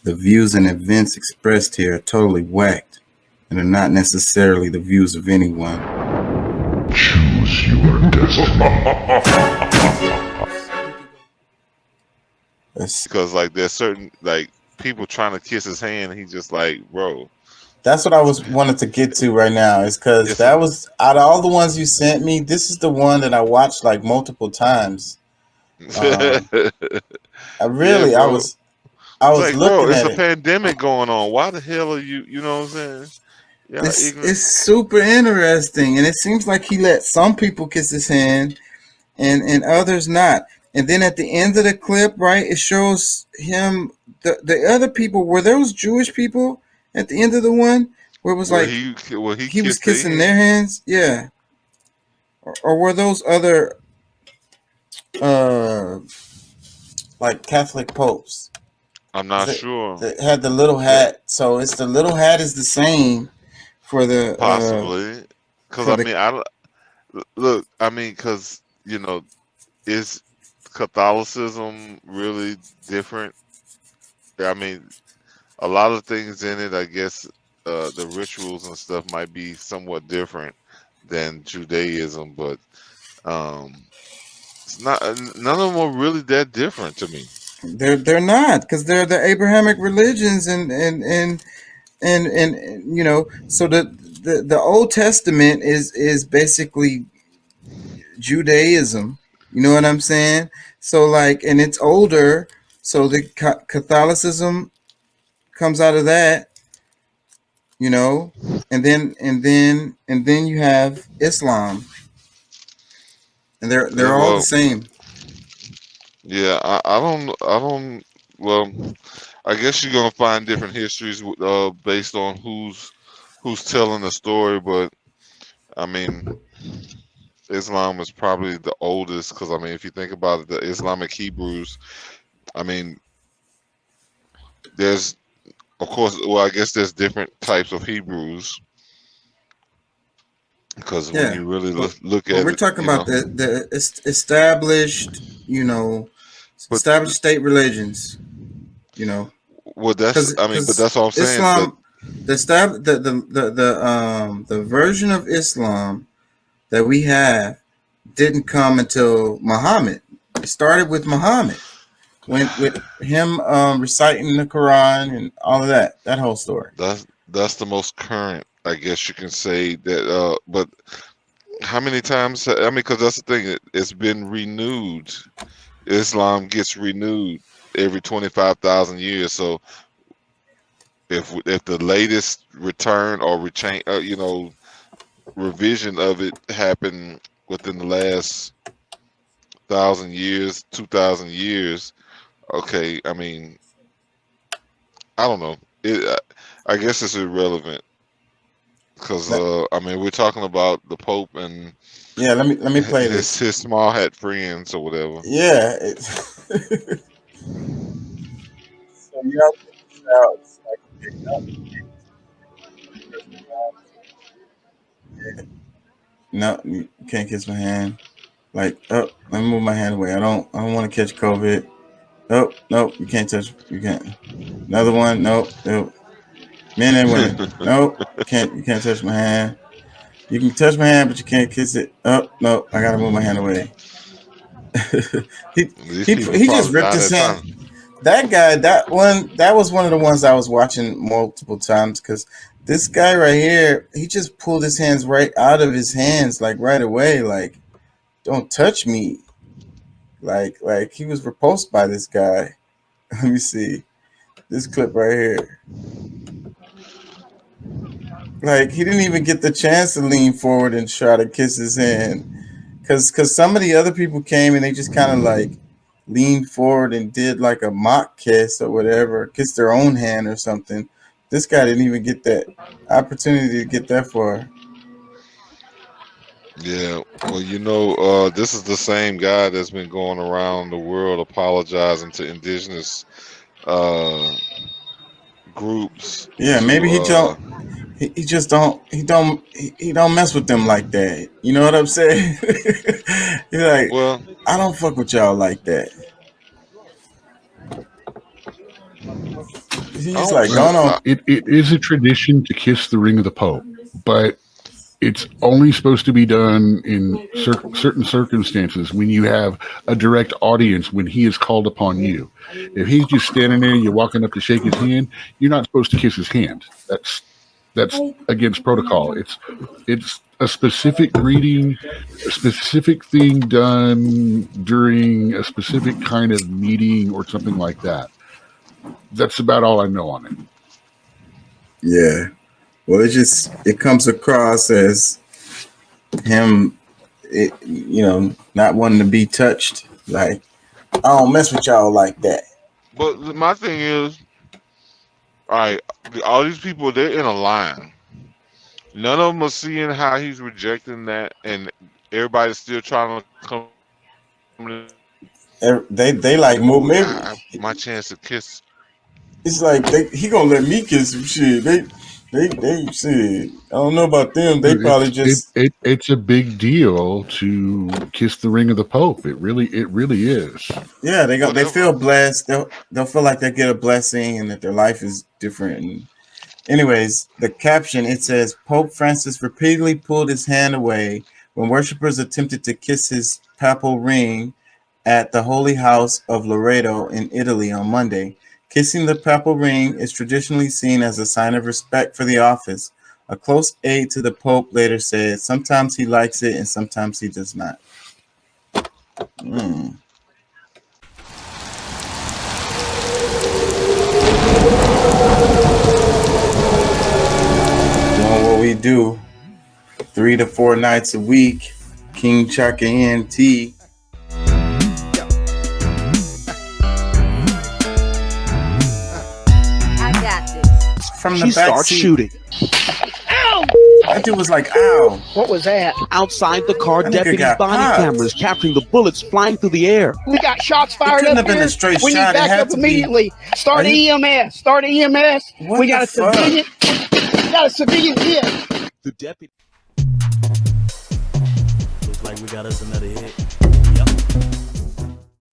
The views and events expressed here are totally whacked and are not necessarily the views of anyone. Choose your destiny. That's Because like there's certain like people trying to kiss his hand, and he's just like, bro, that's what I was wanted to get to right now. Is because it's a that was out of all the ones you sent me, this is the one that I watched like multiple times. Uh, I yeah, really, bro. I It's was like, bro, looking it's at a it. pandemic going on. Why the hell are you? You know what I'm saying? Y'all ignorant. It's super interesting, and it seems like he let some people kiss his hand, and others not. And then at the end of the clip, right, it shows him the other people. Were those Jewish people at the end of the one where it was Where like he he was kissed their kissing their hand. hands? Yeah, or were those other uh like Catholic popes? I'm Because not sure. it had the little That hat, so it's the little hat is the same for possibly, because for I the mean, I don't look. I mean, because is Catholicism really different? I mean, a lot of things in it, I guess, the rituals and stuff might be somewhat different than Judaism, but um, it's not. None of them are really that different to me. they're not because they're the Abrahamic religions and so the Old Testament is basically Judaism. You know what I'm saying? So like, and it's older. So the Catholicism comes out of that, you know, and then you have Islam, and they're Yeah, all the well, same. yeah, I don't. Well, I guess you're gonna find different histories based on who's telling the story, but I mean, Islam is probably the oldest because I mean, if you think about it, the Islamic Hebrews. I mean, there's of course, well, I guess there's different types of Hebrews because when Yeah, you really but look but at we're it, talking about the established, but established state religions, you know, well, that's I mean, but because that's what I'm saying. But Islam, the version of Islam that we have didn't come until Muhammad. It started with Muhammad when with him reciting the Quran and all of that whole story. that's the most current, I guess you can say that. But how many times? I mean, because that's the thing. It's been renewed. Islam gets renewed every 25,000 years. So if the latest return or rechange, revision of it happened within the last 1,000 years, 2,000 years, okay. I mean, I don't know. I guess it's irrelevant because That- I mean we're talking about the Pope and yeah, let me play his this. his small hat friends or whatever. Yeah. So you have to check this out. It's like, okay, no, no, you can't kiss my hand. Like, oh, let me move my hand away. I don't want to catch COVID. Oh, no, you can't touch. You can't. Another one. Nope. Nope. Men and women. Nope. You can't touch my hand. You can touch my hand, but you can't kiss it. Oh no, I gotta move my hand away. he These people he just probably ripped down his there hand. trying. That guy, that was one of the ones I was watching multiple times because this guy right here, he just pulled his hands right out of his hands like right away, like don't touch me, like he was repulsed by this guy. Let me see this clip right here. Like he didn't even get the chance to lean forward and try to kiss his hand because some of the other people came and they just kind of like leaned forward and did like a mock kiss or whatever, kiss their own hand or something. This guy didn't even get that opportunity to get that far. Yeah, well, this is the same guy that's been going around the world apologizing to indigenous uh, groups Yeah, maybe to he don't. He just he don't mess with them like that. You know what I'm saying? He's like, well, I don't fuck with y'all like that. he's like, going on. It is a tradition to kiss the ring of the Pope, but it's only supposed to be done in certain circumstances when you have a direct audience, when he is called upon you. If he's just standing there, you're walking up to shake his hand, you're not supposed to kiss his hand. That's against protocol. It's a specific greeting, a specific thing done during a specific kind of meeting or something like that. That's about all I know on it. Yeah. Well, it comes across as him, not wanting to be touched. Like, I don't mess with y'all like that. But my thing is, all right, all these people, they're in a line. None of them are seeing how he's rejecting that, and everybody's still trying to come. They like move. Maybe my chance to kiss. It's like he gonna let me kiss some shit. They shit. I don't know about them. They probably just. It's a big deal to kiss the ring of the Pope. It really is. Yeah, they feel blessed. They'll feel like they get a blessing and that their life is different. And anyways, the caption, it says Pope Francis repeatedly pulled his hand away when worshippers attempted to kiss his papal ring at the Holy House of Loreto in Italy on Monday. Kissing the papal ring is traditionally seen as a sign of respect for the office. A close aide to the Pope later said, sometimes he likes it and sometimes he does not. Doing what we do 3 to 4 nights a week. King Chaka ENT. From the she starts shooting. Ow! That dude was like, ow. What was that? Outside the car, deputies' body cameras capturing the bullets flying through the air. We got shots fired up here. We need backup immediately. Start EMS. Start EMS. We got a civilian. We got a civilian here. The deputy. Looks like we got us another hit. Yep.